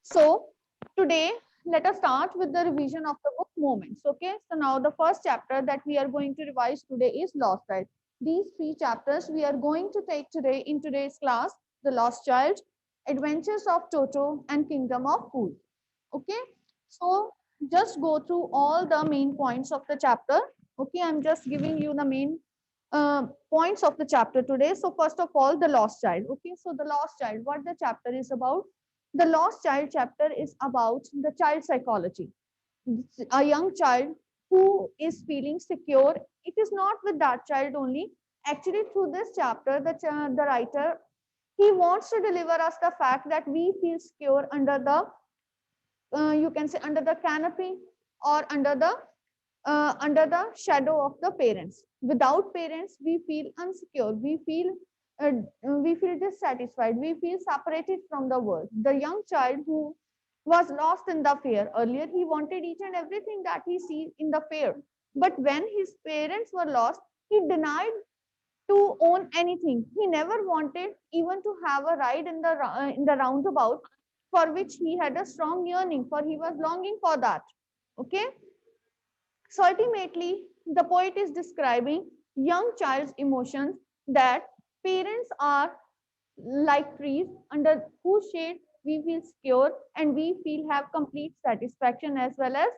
So today let us start with the revision of the book Moments. Okay, so now the first chapter that we are going to revise today is Lost Child. These three chapters we are going to take today in today's class: The Lost Child, Adventures of Toto, and Kingdom of Fools. Okay, so just go through all the main points of the chapter. Okay, I'm just giving you the main points of the chapter today. So first of all, the lost child. Okay, so the lost child, what the chapter is about. The lost child chapter is about the child psychology. A young child who is feeling secure. It is not with that child only. Actually, through this chapter, the writer, he wants to deliver us the fact that we feel secure under the you can say under the canopy or under the shadow of the parents. Without parents, we feel insecure. Uh, we feel dissatisfied. We feel separated from the world. The young child who was lost in the fair earlier, he wanted each and everything that he sees in the fair. But when his parents were lost, he denied to own anything. He never wanted even to have a ride in the roundabout, for which he had a strong yearning, for he was longing for that. Okay, so ultimately, the poet is describing young child's emotions that parents are like trees under whose shade we feel secure and we feel have complete satisfaction, as well as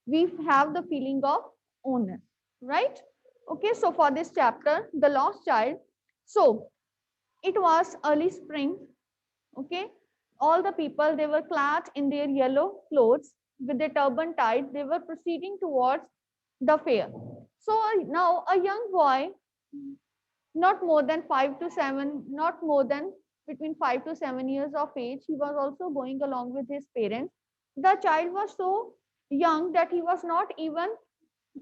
we have the feeling of owner, right? Okay, so for this chapter, The Lost Child, so it was early spring. Okay, all the people, they were clad in their yellow clothes with their turban tied. They were proceeding towards the fair. So now a young boy, not more than 5 to 7, not more than between 5 to 7 years of age, he was also going along with his parents. The child was so young that he was not even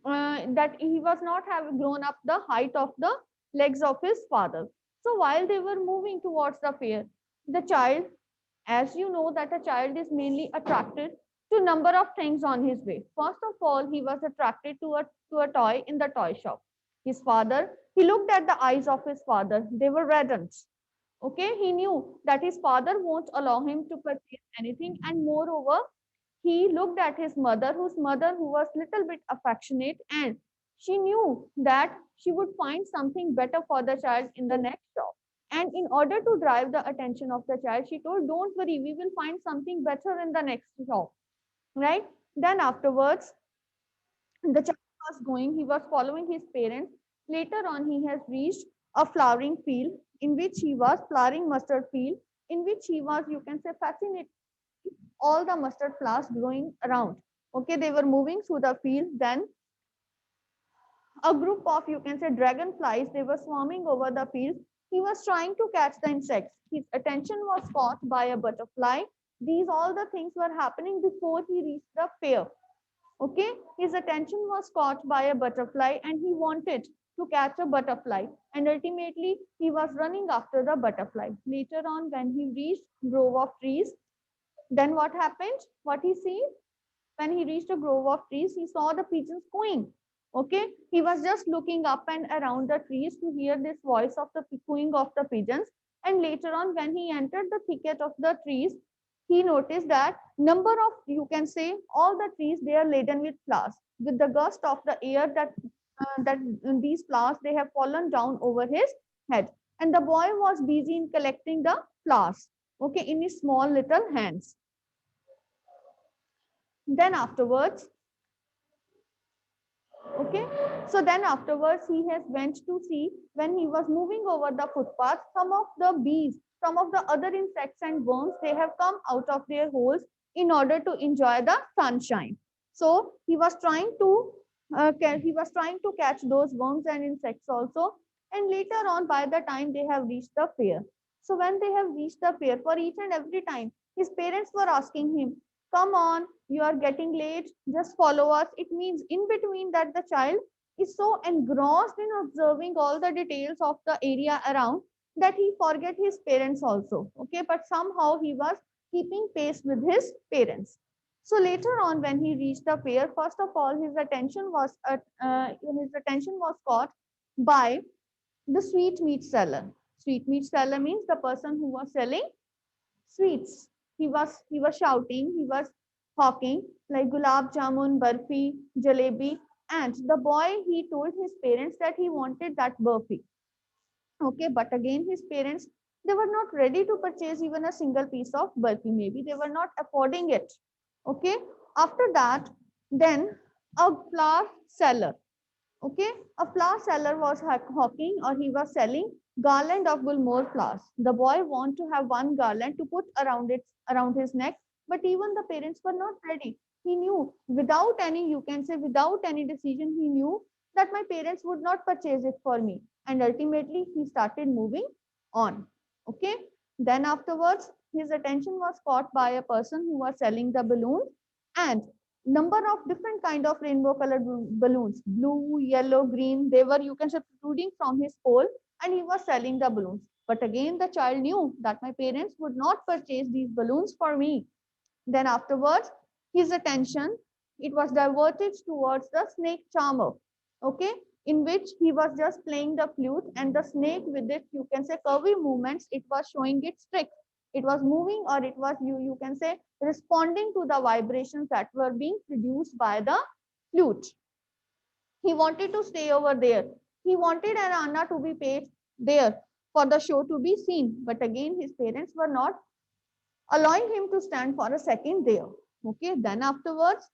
that he was not have grown up the height of the legs of his father. So while they were moving towards the fair, the child, as you know that a child is mainly attracted to number of things on his way. First of all, he was attracted to a toy in the toy shop. His father, he looked at the eyes of his father. They were reddened. Okay, he knew that his father won't allow him to purchase anything, and moreover, he looked at his mother, who was little bit affectionate, and she knew that she would find something better for the child in the next shop. And in order to drive the attention of the child, she told, "Don't worry, we will find something better in the next shop." Right? Then afterwards, the child was going, he was following his parents. Later on, he has reached a flowering field in which he was flowering mustard field in which he was, you can say, fascinated all the mustard flowers growing around. Okay, they were moving through the field. Then a group of, you can say, dragonflies, they were swarming over the field. He was trying to catch the insects. His attention was caught by a butterfly. These all the things were happening before he reached the fair. Okay, his attention was caught by a butterfly and he wanted to catch a butterfly, and ultimately he was running after the butterfly. Later on, when he reached grove of trees, then what happened? What he see? When he reached a grove of trees, he saw the pigeons cooing. Okay, he was just looking up and around the trees to hear this voice of the cooing of the pigeons. And later on, when he entered the thicket of the trees, he noticed that number of, you can say, all the trees, they are laden with flowers. With the gust of the air, that these flowers, they have fallen down over his head. And the boy was busy in collecting the flowers. Okay, in his small little hands. Then afterwards, okay, so then afterwards he has went to see, when he was moving over the footpath, some of the bees, some of the other insects and worms, they have come out of their holes in order to enjoy the sunshine. So he was trying to catch those worms and insects also. And later on, by the time they have reached the fair, so when they have reached the fair, for each and every time his parents were asking him, "Come on, you are getting late, just follow us." It means in between that the child is so engrossed in observing all the details of the area around that he forget his parents also. Okay, but somehow he was keeping pace with his parents. So later on, when he reached the fair, first of all his attention was caught by the sweet meat seller. Sweet meat seller means the person who was selling sweets. he was shouting, he was hawking like gulab jamun, barfi, jalebi, and the boy, he told his parents that he wanted that barfi. Okay, but again, his parents, they were not ready to purchase even a single piece of barfi. Maybe they were not affording it. Okay, after that, then a flower seller. Okay, a flower seller was hawking, or he was selling garland of Gulmohar flowers. The boy want to have one garland to put around his neck, but even the parents were not ready. He knew without any, you can say without any decision, he knew that my parents would not purchase it for me. And ultimately, he started moving on. Okay, then afterwards, his attention was caught by a person who was selling the balloon, and number of different kind of rainbow colored balloons, blue, yellow, green, they were, you can say, protruding from his pole, and he was selling the balloons. But again, the child knew that my parents would not purchase these balloons for me. Then afterwards, his attention, it was diverted towards the snake charmer. Okay, in which he was just playing the flute, and the snake with it, you can say, curvy movements, it was showing its tricks. It was moving, or it was, you can say, responding to the vibrations that were being produced by the flute. He wanted to stay over there. He wanted an Anna to be paid there for the show to be seen. But again, his parents were not allowing him to stand for a second there. Okay, then afterwards,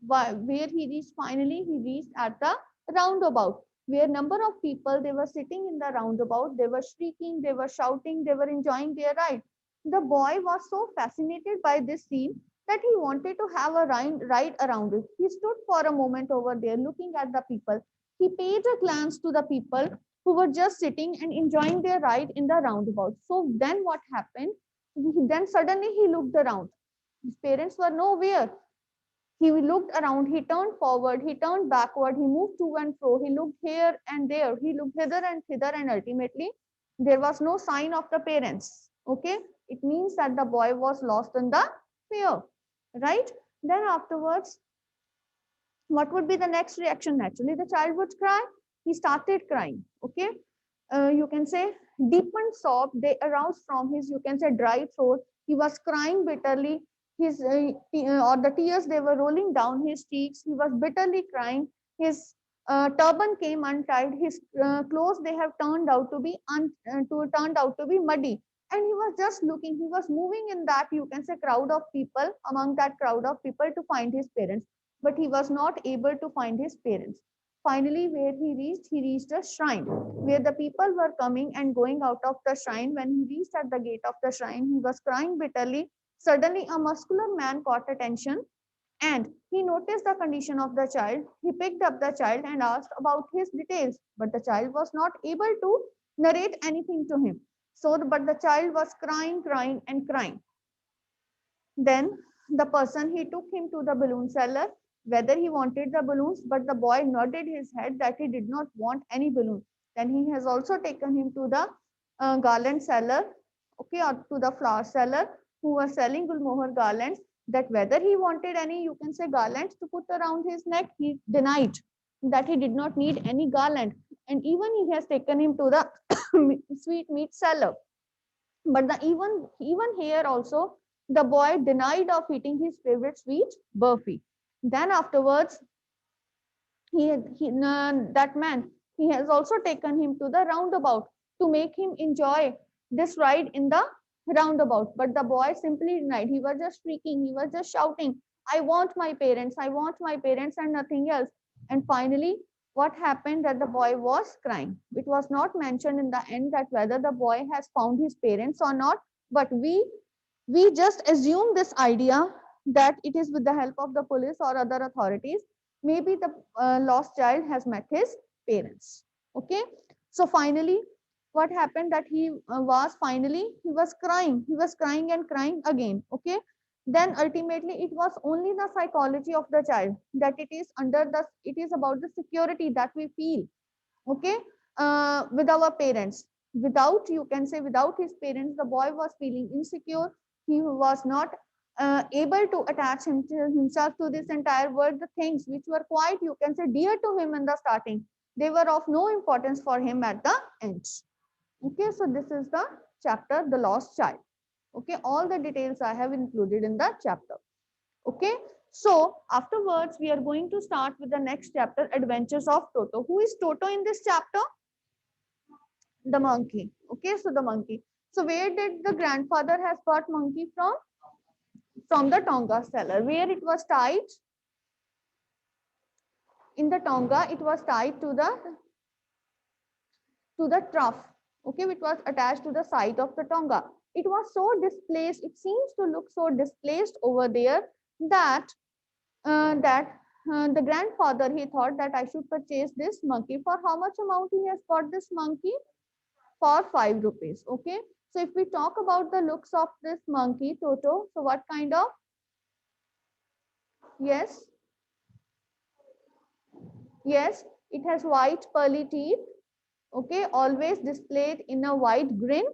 where he reached, finally, he reached at the roundabout, where number of people, they were sitting in the roundabout, they were shrieking, they were shouting, they were enjoying their ride. The boy was so fascinated by this scene that he wanted to have a ride around it. He stood for a moment over there looking at the people. He paid a glance to the people who were just sitting and enjoying their ride in the roundabout. So then what happened? Then suddenly he looked around. His parents were nowhere. He looked around, he turned forward, he turned backward, he moved to and fro, he looked here and there, he looked hither and thither, and ultimately there was no sign of the parents. Okay, it means that the boy was lost in the fear, right? Then afterwards, what would be the next reaction? Naturally, the child would cry. He started crying. Okay, you can say deepened sob, they aroused from his, you can say, dry throat. He was crying bitterly. His or the tears, they were rolling down his cheeks. He was bitterly crying. His turban came untied. His clothes, they have turned out to be muddy, and he was just looking. He was moving in that, you can say, crowd of people, among that crowd of people, to find his parents, but he was not able to find his parents. Finally, where he reached a shrine where the people were coming and going out of the shrine. When he reached at the gate of the shrine, he was crying bitterly. Suddenly, a muscular man caught attention, and he noticed the condition of the child. He picked up the child and asked about his details, but the child was not able to narrate anything to him. So, but the child was crying, crying, and crying. Then the person, he took him to the balloon seller, whether he wanted the balloons, but the boy nodded his head that he did not want any balloon. Then he has also taken him to the garland seller, okay, or to the flower seller who was selling Gulmohar garlands, that whether he wanted any, you can say, garlands to put around his neck. He denied that he did not need any garland. And even he has taken him to the sweet meat seller. But even here also, the boy denied of eating his favorite sweet, burfi. Then afterwards, that man, he has also taken him to the roundabout to make him enjoy this ride in the roundabout. But the boy simply denied. He was just shrieking, he was just shouting, I want my parents, I want my parents, and nothing else. And finally, what happened, that the boy was crying. It was not mentioned in the end that whether the boy has found his parents or not, but we just assume this idea that it is with the help of the police or other authorities. Maybe the lost child has met his parents. Okay, so finally, what happened, that he was crying. He was crying and crying again. Okay, then ultimately it was only the psychology of the child, that it is about the security that we feel. Okay, with our parents. Without, you can say, without his parents, the boy was feeling insecure. He was not able to attach himself to this entire world. The things which were quite, you can say, dear to him in the starting, they were of no importance for him at the end. Okay, so this is the chapter, The Lost Child. Okay, all the details I have included in the chapter. Okay, so afterwards we are going to start with the next chapter, Adventures of Toto. Who is Toto in this chapter? The monkey. Okay, so the monkey. So where did the grandfather has got monkey from? From the Tonga cellar, where it was tied. In the Tonga, it was tied to the trough. Okay, which was attached to the side of the Tonga. It was so displaced. It seems to look so displaced over there that the grandfather, he thought that I should purchase this monkey. For how much amount he has got this monkey? For 5 rupees. Okay, so if we talk about the looks of this monkey Toto, so what kind of? Yes, yes, it has white pearly teeth. Okay, always displayed in a wide grin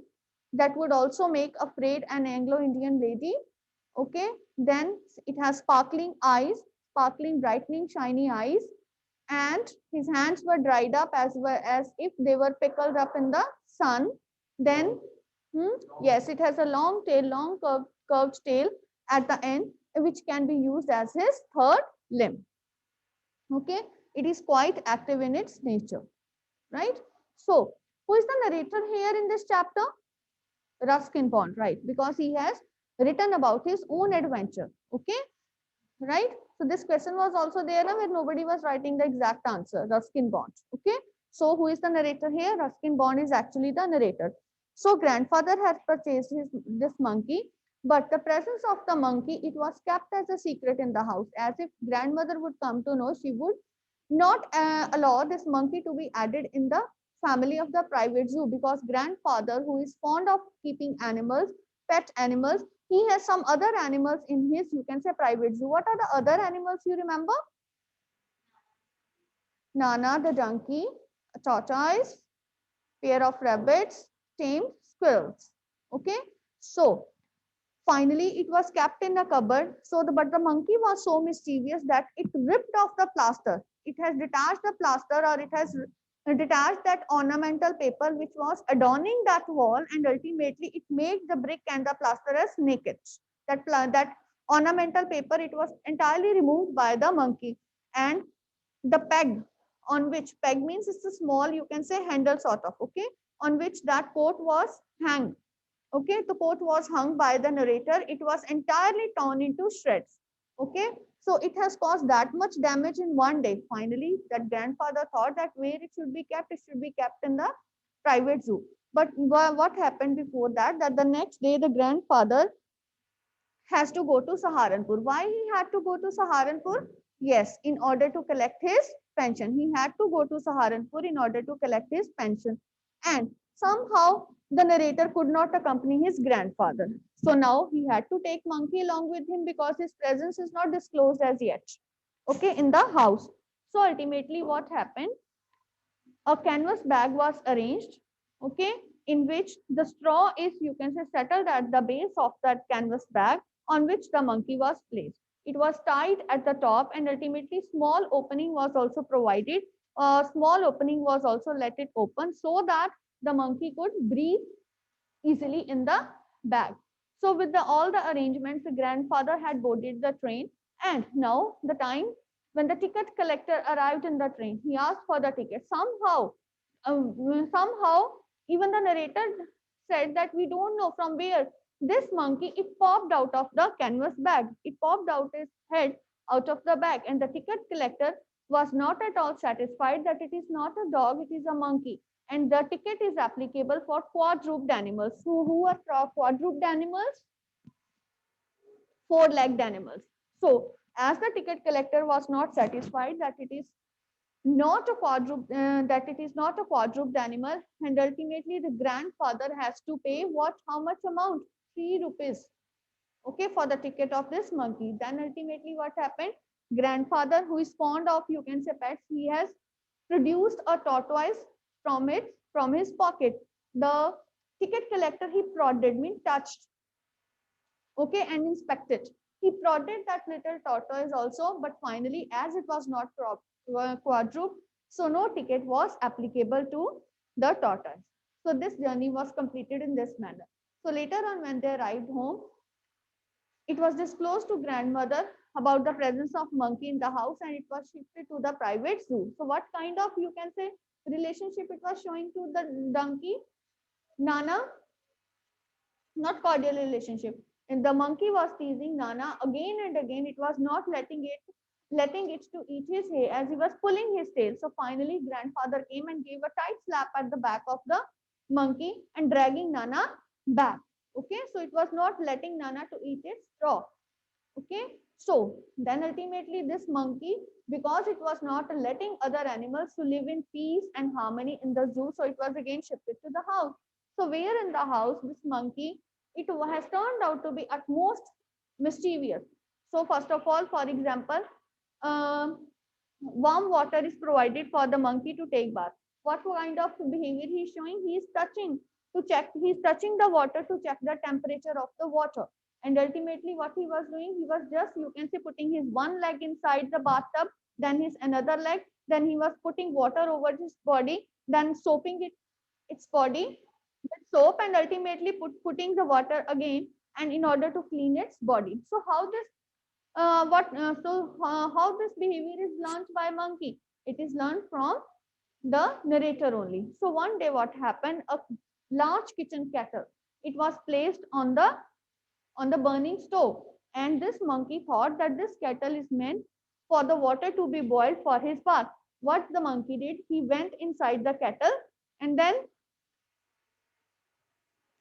that would also make afraid an Anglo-Indian lady. Okay, then it has sparkling eyes, sparkling, brightening, shiny eyes, and his hands were dried up as well as if they were pickled up in the sun. Then, yes, it has a long tail, long curved tail at the end, which can be used as his third limb. Okay, it is quite active in its nature, right? So, who is the narrator here in this chapter? Ruskin Bond, right? Because he has written about his own adventure. Okay, right? So this question was also there where nobody was writing the exact answer. Ruskin Bond. Okay, so who is the narrator here? Ruskin Bond is actually the narrator. So grandfather had purchased this monkey, but the presence of the monkey, it was kept as a secret in the house. As if grandmother would come to know, she would not allow this monkey to be added in the family of the private zoo, because grandfather, who is fond of keeping animals, pet animals, he has some other animals in his, you can say, private zoo. What are the other animals you remember? Nana the donkey, a tortoise, pair of rabbits, tamed squirrels. Okay, so finally it was kept in a cupboard. So but the monkey was so mischievous that it ripped off the plaster. It has detached the plaster, or it has detached that ornamental paper which was adorning that wall, and ultimately it made the brick and the plaster as naked. That ornamental paper, it was entirely removed by the monkey, and the peg, on which, peg means it's a small, you can say, handle sort of, okay, on which that coat was hanged. Okay, the coat was hung by the narrator. It was entirely torn into shreds. Okay, so it has caused that much damage in one day. Finally, that grandfather thought that where it should be kept in the private zoo. But what happened before that? That the next day, the grandfather has to go to Saharanpur. Why he had to go to Saharanpur? Yes, in order to collect his pension. He had to go to Saharanpur in order to collect his pension. And somehow the narrator could not accompany his grandfather. So now he had to take monkey along with him because his presence is not disclosed as yet. Okay, in the house. So ultimately what happened? A canvas bag was arranged, okay, in which the straw is, you can say, settled at the base of that canvas bag, on which the monkey was placed. It was tied at the top, and ultimately small opening was also provided. A small opening was also let it open so that the monkey could breathe easily in the bag. So with all the arrangements, the grandfather had boarded the train, and now the time when the ticket collector arrived in the train, he asked for the ticket. Somehow, even the narrator said that we don't know from where this monkey, it popped out of the canvas bag. It popped out his head out of the bag, and the ticket collector was not at all satisfied that it is not a dog, it is a monkey. And the ticket is applicable for quadruped animals. Who are quadruped animals? Four-legged animals. So as the ticket collector was not satisfied that it is not a quadruped animal, and ultimately the grandfather has to pay what? How much amount? 3 rupees. Okay, for the ticket of this monkey. Then ultimately what happened? Grandfather, who is fond of, you can say, pets, he has produced a tortoise from his pocket. The ticket collector, he prodded, means touched, okay, and inspected. He prodded that little tortoise also, but finally, as it was not quadruped, so no ticket was applicable to the tortoise. So this journey was completed in this manner. So later on, when they arrived home, it was disclosed to grandmother about the presence of monkey in the house, and it was shifted to the private zoo. So what kind of, you can say, relationship it was showing to the donkey? Nana, not cordial relationship. And the monkey was teasing Nana again and again. It was not letting it to eat his hay as he was pulling his tail. So finally, grandfather came and gave a tight slap at the back of the monkey and dragging Nana back. Okay, so it was not letting Nana to eat its straw. Okay, so then ultimately this monkey, because it was not letting other animals to live in peace and harmony in the zoo, so it was again shifted to the house. So where in the house this monkey, it has turned out to be at most mischievous. So first of all, for example, warm water is provided for the monkey to take bath. What kind of behavior he is showing? He is touching to check, he is touching the water to check the temperature of the water. And ultimately what he was doing, he was just, you can say, putting his one leg inside the bathtub, then his another leg, then he was putting water over his body, then soaping its body with soap, and ultimately putting the water again, and in order to clean its body. So how this how this behavior is learned by monkey? It is learned from the narrator only. So one day what happened, a large kitchen kettle, it was placed on the burning stove, and this monkey thought that this kettle is meant for the water to be boiled for his bath. What the monkey did, he went inside the kettle, and then,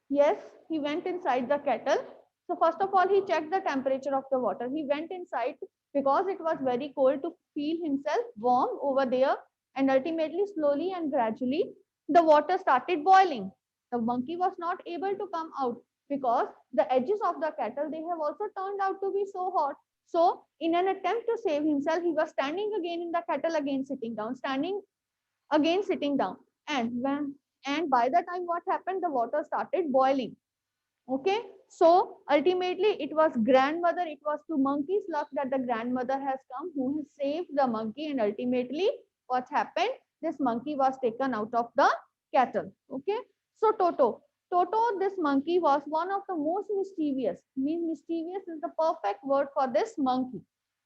yes, he went inside the kettle. So first of all, he checked the temperature of the water. He went inside because it was very cold to feel himself warm over there. And ultimately, slowly and gradually, the water started boiling. The monkey was not able to come out because the edges of the kettle, they have also turned out to be so hot. So in an attempt to save himself, he was standing again in the kettle, again sitting down, standing again sitting down. And by the time what happened, the water started boiling. Okay, so ultimately it was grandmother, it was to monkey's luck that the grandmother has come, who has saved the monkey, and ultimately what happened, this monkey was taken out of the kettle. Okay, so Toto, this monkey was one of the most mischievous. Means mischievous is the perfect word for this monkey.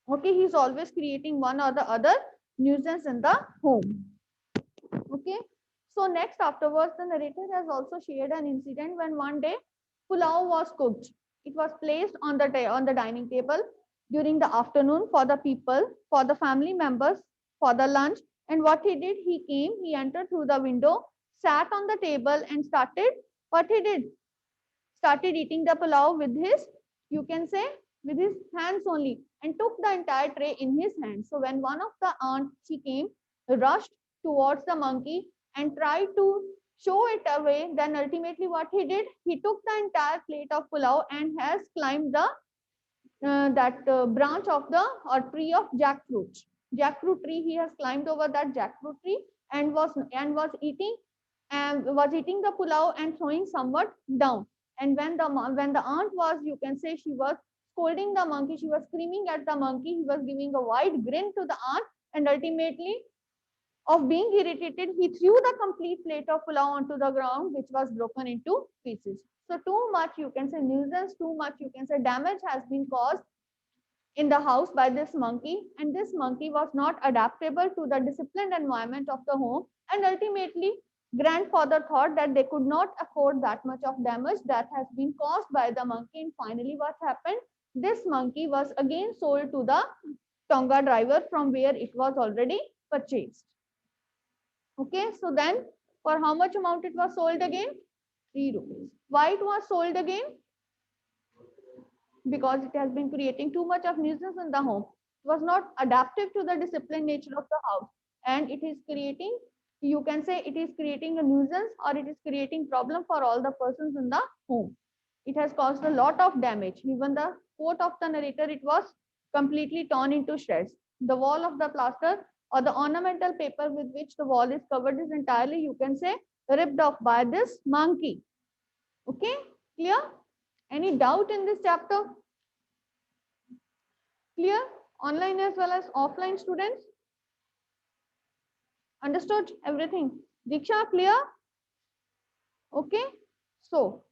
Okay, he's always creating one or the other nuisance in the home. Okay, so next afterwards, the narrator has also shared an incident when one day pulao was cooked. It was placed on the dining table during the afternoon for the people, for the family members, for the lunch. And what he did, he entered through the window, sat on the table, and started what he did, started eating the pulao with his, you can say, with his hands only, and took the entire tray in his hands. So when one of the aunt, she came, rushed towards the monkey and tried to show it away, then ultimately what he did, he took the entire plate of pulao and has climbed the branch of the or tree of jackfruit tree. He has climbed over that jackfruit tree and was eating, and was eating the pulao and throwing somewhat down. And when the aunt was, you can say, she was scolding the monkey, she was screaming at the monkey, he was giving a wide grin to the aunt, and ultimately, of being irritated, he threw the complete plate of pulao onto the ground, which was broken into pieces. So too much, you can say, nuisance, too much, you can say, damage has been caused in the house by this monkey, and this monkey was not adaptable to the disciplined environment of the home, and ultimately grandfather thought that they could not afford that much of damage that has been caused by the monkey. And finally what happened, this monkey was again sold to the tonga driver from where it was already purchased. Okay, so then for how much amount it was sold again? 3 rupees. Why it was sold again? Because it has been creating too much of nuisance in the home. It was not adaptive to the disciplined nature of the house, and it is creating, you can say, it is creating a nuisance, or it is creating problem for all the persons in the home. It has caused a lot of damage. Even the quote of the narrator, it was completely torn into shreds. The wall of the plaster or the ornamental paper with which the wall is covered is entirely, you can say, ripped off by this monkey. Okay, clear? Any doubt in this chapter? Clear? Online as well as offline students? Understood everything? Diksha, clear? Okay. So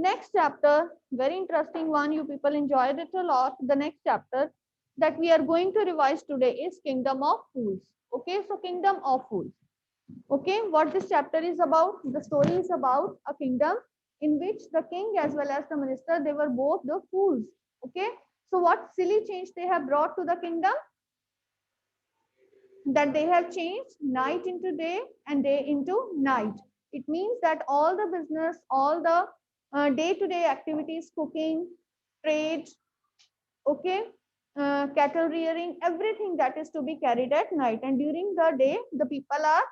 Next chapter, very interesting one, you people enjoyed it a lot. The next chapter that we are going to revise today is Kingdom of Fools. Okay, so Kingdom of Fools. Okay, what this chapter is about, the story is about a kingdom in which the king as well as the minister, they were both the fools. Okay, so what silly change they have brought to the kingdom, that they have changed night into day and day into night. It means that all the business, all the day-to-day activities, cooking, trade, okay, cattle rearing, everything that is to be carried at night, and during the day the people are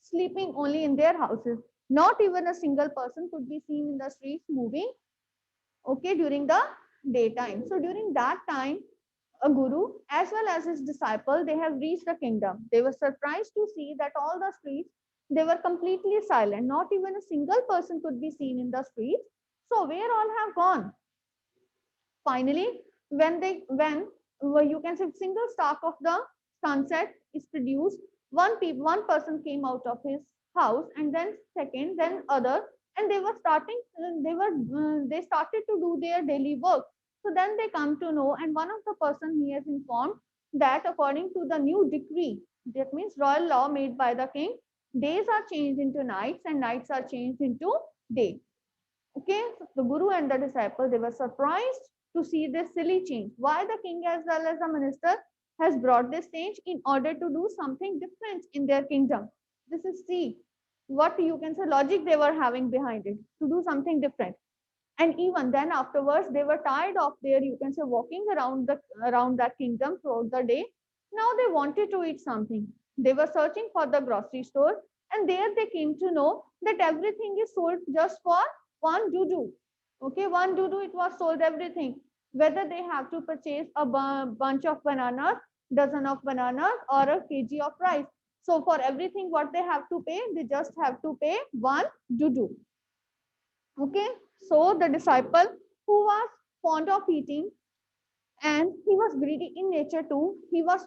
sleeping only in their houses. Not even a single person could be seen in the streets moving, okay, during the daytime. So during that time, a guru as well as his disciple, they have reached the kingdom. They were surprised to see that all the streets, they were completely silent. Not even a single person could be seen in the streets. So where all have gone? Finally, when you can say single stalk of the sunset is produced, one person came out of his house, and then second, then other, and they were starting, they started to do their daily work. So then they come to know, and one of the person, he has informed that according to the new decree, that means royal law made by the king, days are changed into nights and nights are changed into day. Okay, so the guru and the disciple, they were surprised to see this silly change. Why the king as well as the minister has brought this change in order to do something different in their kingdom. This is see what you can say logic they were having behind it, to do something different. And even then afterwards, they were tired of their, you can say, walking around that kingdom throughout the day. Now they wanted to eat something. They were searching for the grocery store, and there they came to know that everything is sold just for one dudu. Okay, one dudu, it was sold everything. Whether they have to purchase a bunch of bananas, dozen of bananas, or a kg of rice. So for everything what they have to pay, they just have to pay one dudu. Okay, so the disciple who was fond of eating and he was greedy in nature too, he was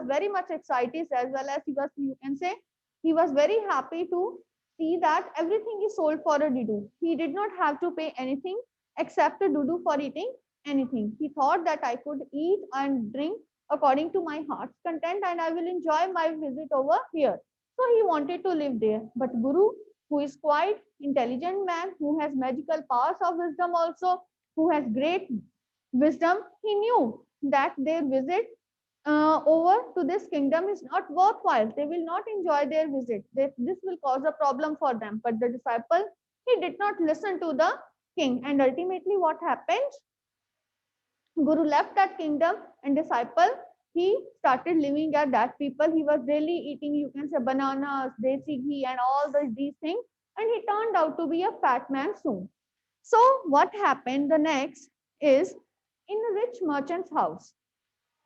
very much excited, as well as he was, you can say, he was very happy to see that everything is sold for a dudu. He did not have to pay anything except a dudu for eating anything. He thought that I could eat and drink according to my heart's content, and I will enjoy my visit over here. So he wanted to live there. But Guru, who is quite intelligent man, who has magical powers of wisdom also, who has great wisdom, he knew that their visit over to this kingdom is not worthwhile. They will not enjoy their visit. This will cause a problem for them. But the disciple, he did not listen to the king. And ultimately what happened? Guru left that kingdom, and disciple, he started living at that people. He was daily eating, you can say, bananas, desi ghee, and all these things. And he turned out to be a fat man soon. So what happened the next is, in a rich merchant's house,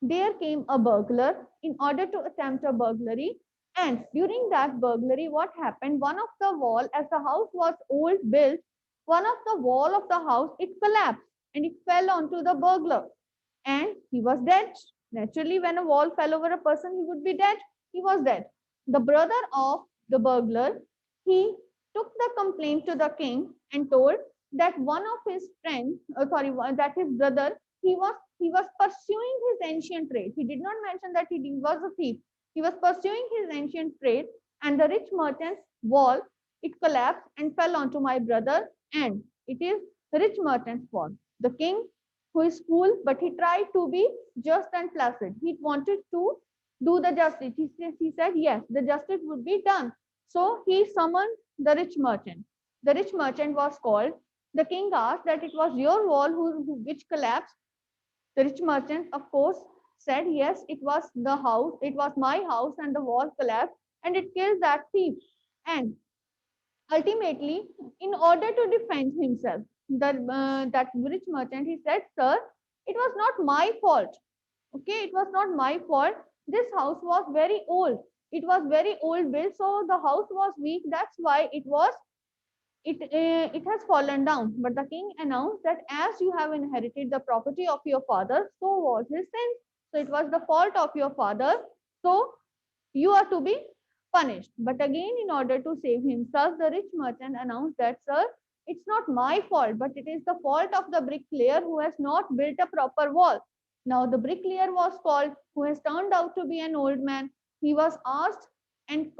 there came a burglar in order to attempt a burglary. And during that burglary, what happened? One of the wall, as the house was old built, one of the wall of the house, it collapsed and it fell onto the burglar. And he was dead. Naturally, when a wall fell over a person, he would be dead. He was dead. The brother of the burglar, he took the complaint to the king and told that one of his friends, that his brother, he was pursuing his ancient trade. He did not mention that he was a thief. He was pursuing his ancient trade, and the rich merchant's wall, it collapsed and fell onto my brother, and it is the rich merchant's fault. The king, who is cool, but he tried to be just and placid. He wanted to do the justice. He said, yes, the justice would be done. So he summoned the rich merchant. The rich merchant was called. The king asked that it was your wall which collapsed. The rich merchant, of course, said, yes, it was the house, it was my house, and the wall collapsed and it killed that thief. And ultimately, in order to defend himself, that rich merchant, he said, sir, it was not my fault. Okay, it was not my fault. This house was very old. It was very old built, so the house was weak. That's why it has fallen down. But the king announced that as you have inherited the property of your father, so was his sin. So it was the fault of your father. So you are to be punished. But again, in order to save himself, the rich merchant announced that, sir, It's not my fault, but it is the fault of the bricklayer who has not built a proper wall. Now the bricklayer was called, who has turned out to be an old man. He was asked and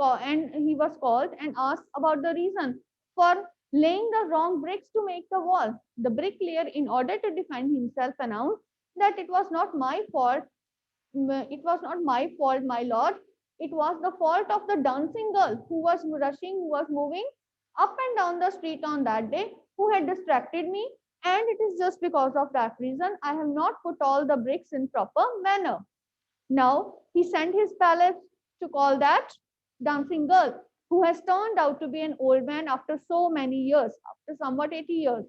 he was called and asked about the reason for laying the wrong bricks to make the wall. The bricklayer, in order to defend himself, announced that it was not my fault. It was not my fault, my lord. It was the fault of the dancing girl who was rushing, who was moving up and down the street on that day, who had distracted me. And it is just because of that reason I have not put all the bricks in proper manner. Now he sent his palace to call that dancing girl, who has turned out to be an old man after so many years, after somewhat 80 years.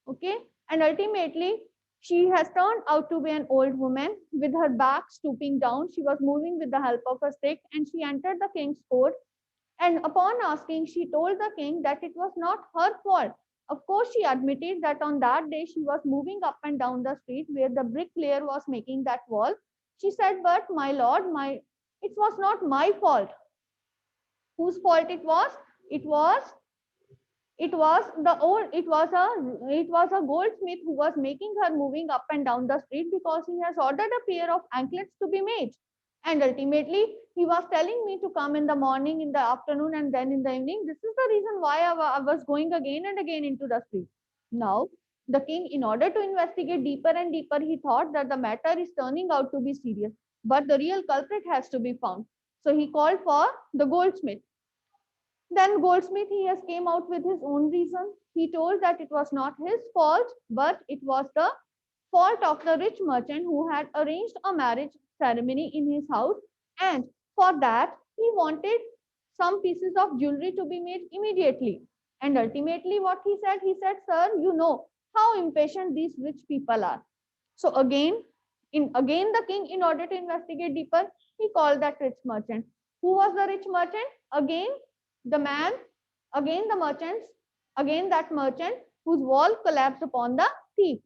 Okay. And ultimately, she has turned out to be an old woman with her back stooping down. She was moving with the help of a stick, and she entered the king's court. And upon asking, she told the king that it was not her fault. Of course, she admitted that on that day she was moving up and down the street where the bricklayer was making that wall. She said, "But my lord, it was not my fault." Whose fault it was? It was it was a goldsmith who was making her moving up and down the street because he has ordered a pair of anklets to be made. And ultimately he was telling me to come in the morning, in the afternoon, and then in the evening. This is the reason why I was going again and again into the street. Now the king, in order to investigate deeper and deeper, he thought that the matter is turning out to be serious, but the real culprit has to be found. So he called for the goldsmith. Then Goldsmith, he has came out with his own reason. He told that it was not his fault, but it was the fault of the rich merchant who had arranged a marriage ceremony in his house. And for that, he wanted some pieces of jewelry to be made immediately. And ultimately, what he said, "Sir, you know how impatient these rich people are." So again the king, in order to investigate deeper, he called that rich merchant. Who was the rich merchant? Again, the man, again the merchants, again that merchant whose wall collapsed upon the thief.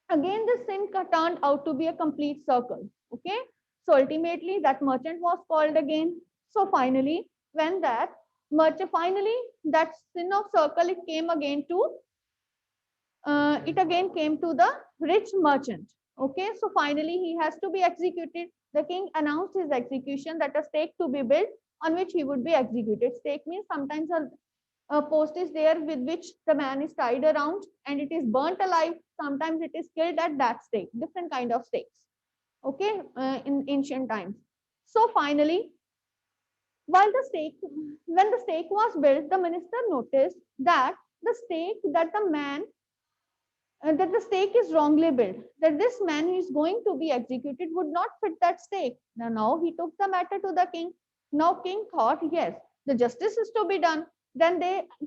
Again, this sin turned out to be a complete circle. Okay. So ultimately, that merchant was called again. So finally, when that merchant, finally, that sin of circle, it again came to the rich merchant. Okay, so finally he has to be executed. The king announced his execution, that a stake to be built on which he would be executed. Stake means sometimes a post is there with which the man is tied around and it is burnt alive. Sometimes it is killed at that stake, different kind of stakes. Okay, in ancient times. So finally, when the stake was built, the minister noticed that that the stake is wrongly built, that this man who is going to be executed would not fit that stake. Now he took the matter to the king. Now king thought, yes, the justice is to be done. Then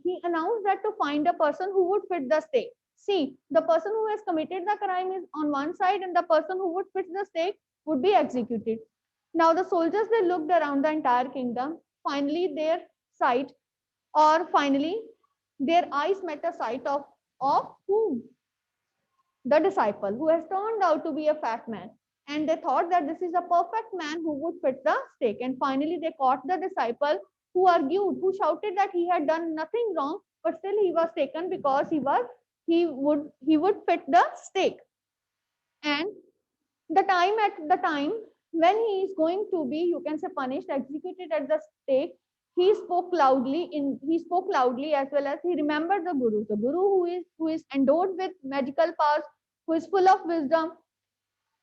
he announced that to find a person who would fit the stake. See, the person who has committed the crime is on one side and the person who would fit the stake would be executed. Now the soldiers, they looked around the entire kingdom. Finally, finally, their eyes met a sight of whom? The disciple, who has turned out to be a fat man. And they thought that this is a perfect man who would fit the stake. And finally, they caught the disciple who argued, who shouted that he had done nothing wrong, but still he was taken because he would fit the stake. And the time when he is going to be, you can say, punished, executed at the stake, he spoke loudly, as well as he remembered the guru who is endowed with magical powers, who is full of wisdom.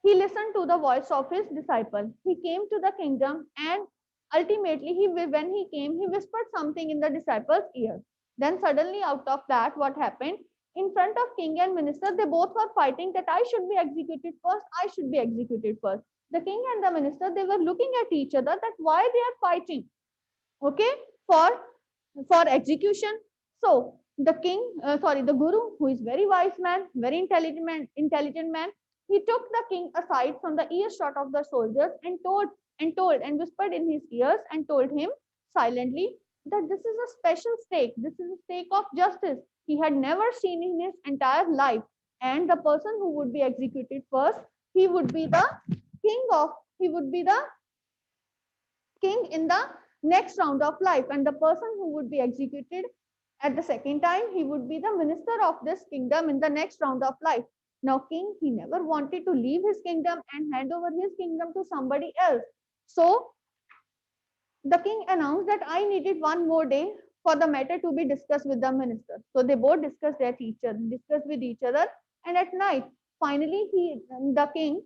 He listened to the voice of his disciple. He came to the kingdom, and ultimately when he came, he whispered something in the disciple's ear. Then suddenly, out of that, what happened? In front of king and minister, they both were fighting that I should be executed first, I should be executed first. The king and the minister, they were looking at each other, that why they are fighting, okay, for execution. So the the guru, who is very wise man, very intelligent man, he took the king aside from the earshot of the soldiers and and whispered in his ears and told him silently that this is a special stake. This is a stake of justice he had never seen in his entire life. And the person who would be executed first, he would be the he would be the king in the next round of life. And the person who would be executed At the second time, he would be the minister of this kingdom in the next round of life. Now, king, he never wanted to leave his kingdom and hand over his kingdom to somebody else. So, the king announced that I needed one more day for the matter to be discussed with the minister. So they both discussed with each other, and at night, finally, he, the king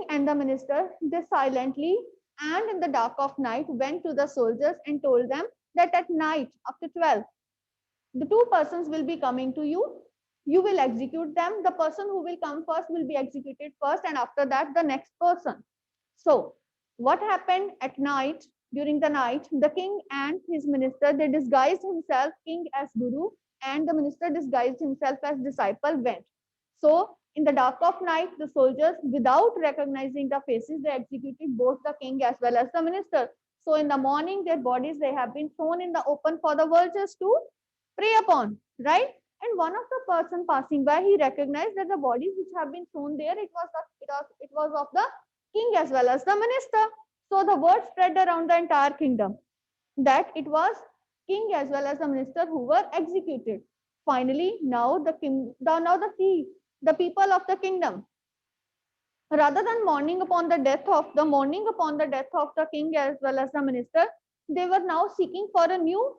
and the minister, they silently and in the dark of night went to the soldiers and told them that at night after 12, the two persons will be coming to you. You will execute them. The person who will come first will be executed first, and after that, the next person. So, what happened at night? During the night, the king and his minister, they disguised himself, king as guru, and the minister disguised himself as disciple went. So, in the dark of night, the soldiers, without recognizing the faces, they executed both the king as well as the minister. So, in the morning, their bodies, they have been thrown in the open for the vultures to prey upon, right? And one of the person passing by, he recognized that the bodies which have been thrown there, it was of the king as well as the minister. So the word spread around the entire kingdom that it was king as well as the minister who were executed. Finally, now the people of the kingdom, rather than mourning upon the death of the king as well as the minister, they were now seeking for a new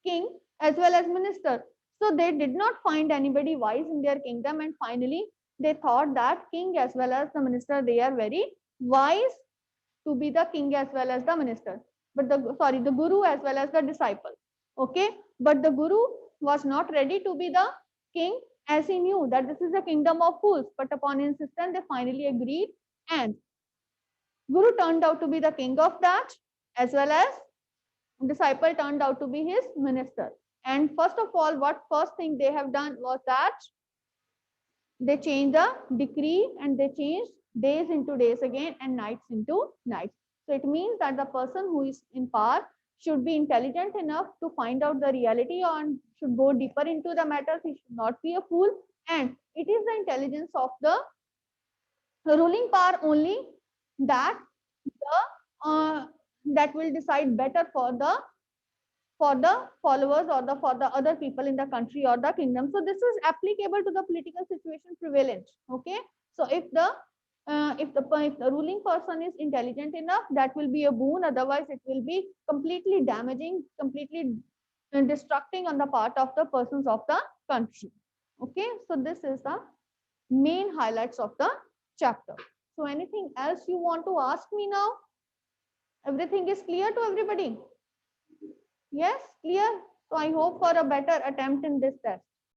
king as well as minister. So they did not find anybody wise in their kingdom, and finally they thought that king as well as the minister, they are very wise to be the king as well as the minister, but the guru as well as the disciple. Okay, but the guru was not ready to be the king, as he knew that this is a kingdom of fools. But upon insistence, they finally agreed, and guru turned out to be the king of that, as well as disciple turned out to be his minister. And first of all, what first thing they have done was that they changed the decree, and they changed days into days again and nights into nights. So it means that the person who is in power should be intelligent enough to find out the reality and should go deeper into the matters. He should not be a fool. And it is the intelligence of the ruling power only that that will decide better for the followers or for the other people in the country or the kingdom. So this is applicable to the political situation prevalent. Okay, so if the ruling person is intelligent enough, that will be a boon. Otherwise, it will be completely damaging, completely destructing on the part of the persons of the country. Okay, so this is the main highlights of the chapter. So anything else you want to ask me now? Everything is clear to everybody? Yes, clear. So I hope for a better attempt in this test.